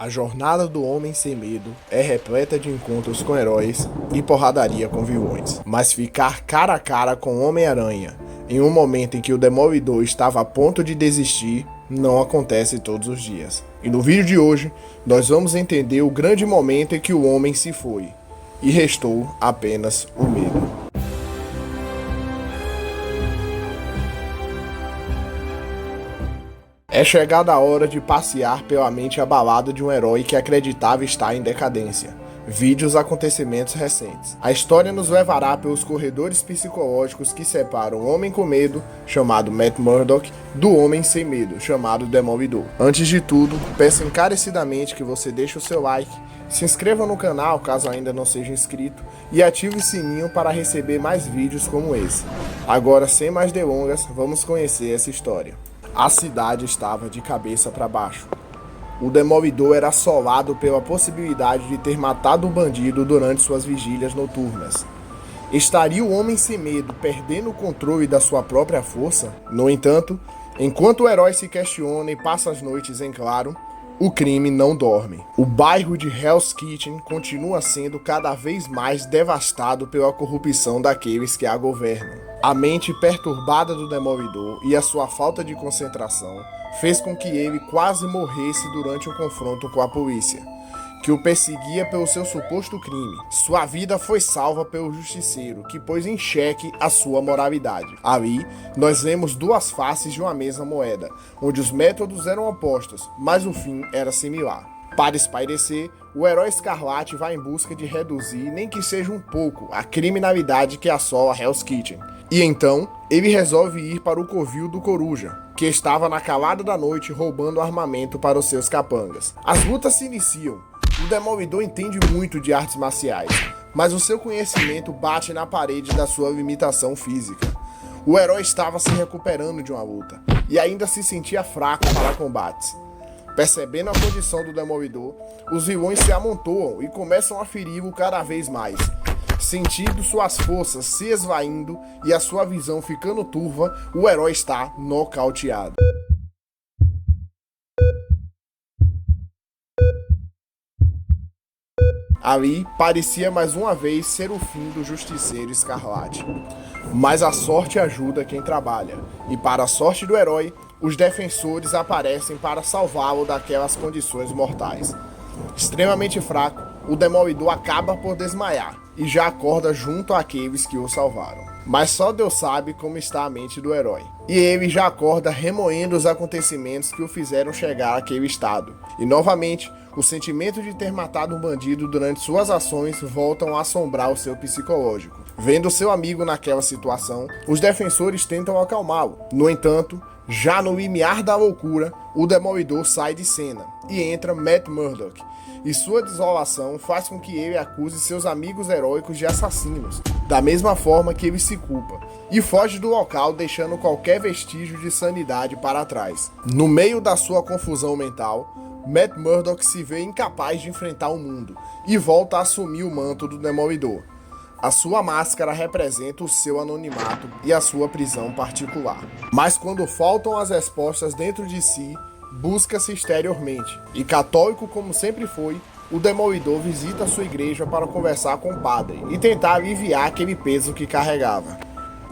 A jornada do homem sem medo é repleta de encontros com heróis e porradaria com vilões. Mas ficar cara a cara com o Homem-Aranha em um momento em que o Demolidor estava a ponto de desistir não acontece todos os dias. E no vídeo de hoje nós vamos entender o grande momento em que o homem se foi e restou apenas o medo. É chegada a hora de passear pela mente abalada de um herói que acreditava estar em decadência. Vide os acontecimentos recentes. A história nos levará pelos corredores psicológicos que separam o homem com medo, chamado Matt Murdock, do homem sem medo, chamado Demolidor. Antes de tudo, peço encarecidamente que você deixe o seu like, se inscreva no canal caso ainda não seja inscrito e ative o sininho para receber mais vídeos como esse. Agora, sem mais delongas, vamos conhecer essa história. A cidade estava de cabeça para baixo. O Demolidor era assolado pela possibilidade de ter matado o bandido durante suas vigílias noturnas. Estaria o homem sem medo perdendo o controle da sua própria força? No entanto, enquanto o herói se questiona e passa as noites em claro, o crime não dorme. O bairro de Hell's Kitchen continua sendo cada vez mais devastado pela corrupção daqueles que a governam. A mente perturbada do Demolidor e a sua falta de concentração fez com que ele quase morresse durante um confronto com a polícia, que o perseguia pelo seu suposto crime. Sua vida foi salva pelo justiceiro, que pôs em xeque a sua moralidade. Ali, nós vemos duas faces de uma mesma moeda, onde os métodos eram opostos, mas o fim era similar. Para espairecer, o herói Escarlate vai em busca de reduzir, nem que seja um pouco, a criminalidade que assola Hell's Kitchen. E então, ele resolve ir para o covil do Coruja, que estava na calada da noite roubando armamento para os seus capangas. As lutas se iniciam. O Demolidor entende muito de artes marciais, mas o seu conhecimento bate na parede da sua limitação física. O herói estava se recuperando de uma luta, e ainda se sentia fraco para combates. Percebendo a condição do Demolidor, os vilões se amontoam e começam a feri-lo cada vez mais. Sentindo suas forças se esvaindo e a sua visão ficando turva, o herói está nocauteado. Ali parecia mais uma vez ser o fim do Justiceiro Escarlate. Mas a sorte ajuda quem trabalha, e para a sorte do herói, os defensores aparecem para salvá-lo daquelas condições mortais. Extremamente fraco, o Demolidor acaba por desmaiar e já acorda junto àqueles que o salvaram. Mas só Deus sabe como está a mente do herói. E ele já acorda remoendo os acontecimentos que o fizeram chegar àquele estado. E novamente, o sentimento de ter matado um bandido durante suas ações voltam a assombrar o seu psicológico. Vendo seu amigo naquela situação, os defensores tentam acalmá-lo. No entanto, já no limiar da loucura, o Demolidor sai de cena e entra Matt Murdock. E sua desolação faz com que ele acuse seus amigos heróicos de assassinos, da mesma forma que ele se culpa, e foge do local deixando qualquer vestígio de sanidade para trás. No meio da sua confusão mental, Matt Murdock se vê incapaz de enfrentar o mundo e volta a assumir o manto do Demolidor. A sua máscara representa o seu anonimato e a sua prisão particular. Mas quando faltam as respostas dentro de si, busca-se exteriormente. E católico como sempre foi, o Demolidor visita sua igreja para conversar com o padre e tentar aliviar aquele peso que carregava.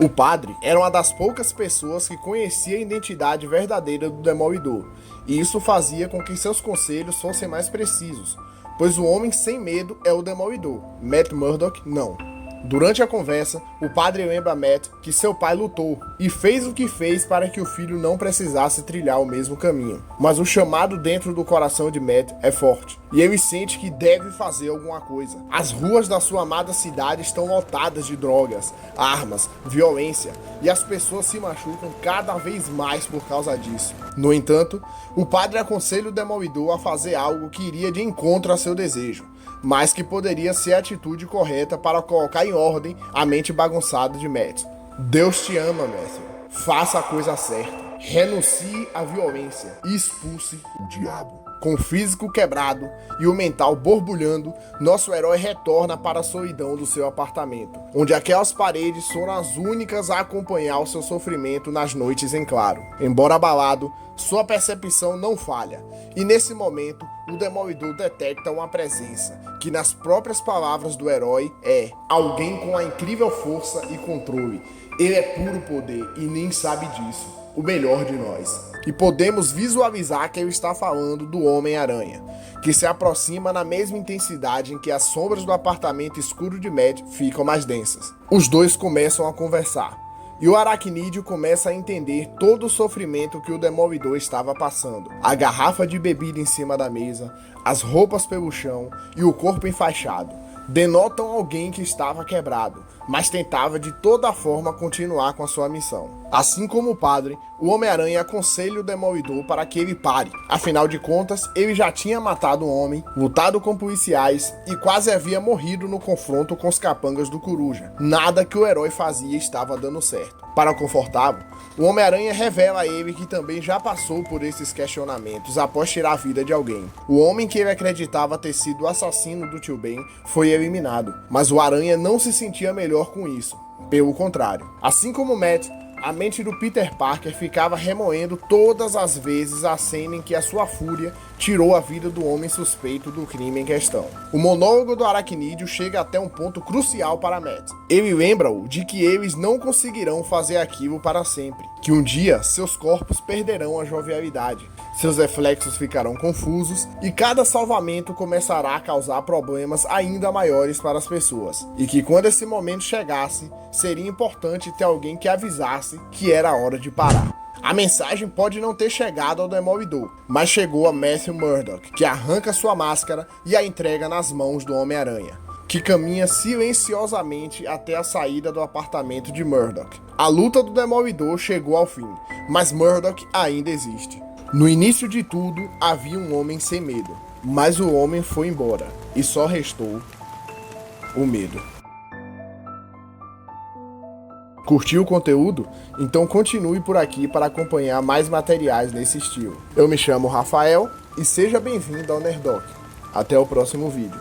O padre era uma das poucas pessoas que conhecia a identidade verdadeira do Demolidor, e isso fazia com que seus conselhos fossem mais precisos, pois o homem sem medo é o Demolidor, Matt Murdock não. Durante a conversa, o padre lembra a Matt que seu pai lutou e fez o que fez para que o filho não precisasse trilhar o mesmo caminho. Mas o chamado dentro do coração de Matt é forte, e ele sente que deve fazer alguma coisa. As ruas da sua amada cidade estão lotadas de drogas, armas, violência, e as pessoas se machucam cada vez mais por causa disso. No entanto, o padre aconselha o Demolidor a fazer algo que iria de encontro a seu desejo, mas que poderia ser a atitude correta para colocar em ordem a mente bagunçada de Matt. Deus te ama, Matthew. Faça a coisa certa. renuncie à violência e expulse o diabo. Com o físico quebrado e o mental borbulhando, nosso herói retorna para a solidão do seu apartamento, onde aquelas paredes foram as únicas a acompanhar o seu sofrimento nas noites em claro. Embora abalado, sua percepção não falha, e nesse momento o Demolidor detecta uma presença, que nas próprias palavras do herói é alguém com a incrível força e controle. Ele é puro poder e nem sabe disso, o melhor de nós. E podemos visualizar que ele está falando do Homem-Aranha, que se aproxima na mesma intensidade em que as sombras do apartamento escuro de Matt ficam mais densas. Os dois começam a conversar, e o Aracnídeo começa a entender todo o sofrimento que o Demolidor estava passando. A garrafa de bebida em cima da mesa, as roupas pelo chão e o corpo enfaixado denotam alguém que estava quebrado, mas tentava de toda forma continuar com a sua missão. Assim como o padre, o Homem-Aranha aconselha o Demolidor para que ele pare. Afinal de contas, ele já tinha matado um homem, lutado com policiais e quase havia morrido no confronto com os capangas do Coruja. Nada que o herói fazia estava dando certo. Para confortá-lo, o Homem-Aranha revela a ele que também já passou por esses questionamentos após tirar a vida de alguém. O homem que ele acreditava ter sido o assassino do tio Ben foi eliminado, mas o Aranha não se sentia melhor com isso. Pelo contrário. Assim como Matt, a mente do Peter Parker ficava remoendo todas as vezes a cena em que a sua fúria tirou a vida do homem suspeito do crime em questão. O monólogo do Aracnídeo chega até um ponto crucial para Matt. Ele lembra-o de que eles não conseguirão fazer aquilo para sempre, que um dia seus corpos perderão a jovialidade, seus reflexos ficarão confusos e cada salvamento começará a causar problemas ainda maiores para as pessoas, e que quando esse momento chegasse, seria importante ter alguém que avisasse que era a hora de parar. A mensagem pode não ter chegado ao Demolidor, mas chegou a Matthew Murdock, que arranca sua máscara e a entrega nas mãos do Homem-Aranha, que caminha silenciosamente até a saída do apartamento de Murdock. A luta do Demolidor chegou ao fim, mas Murdock ainda existe. No início de tudo, havia um homem sem medo, mas o homem foi embora e só restou o medo. Curtiu o conteúdo? Então continue por aqui para acompanhar mais materiais nesse estilo. Eu me chamo Rafael e seja bem-vindo ao Nerdoc. Até o próximo vídeo.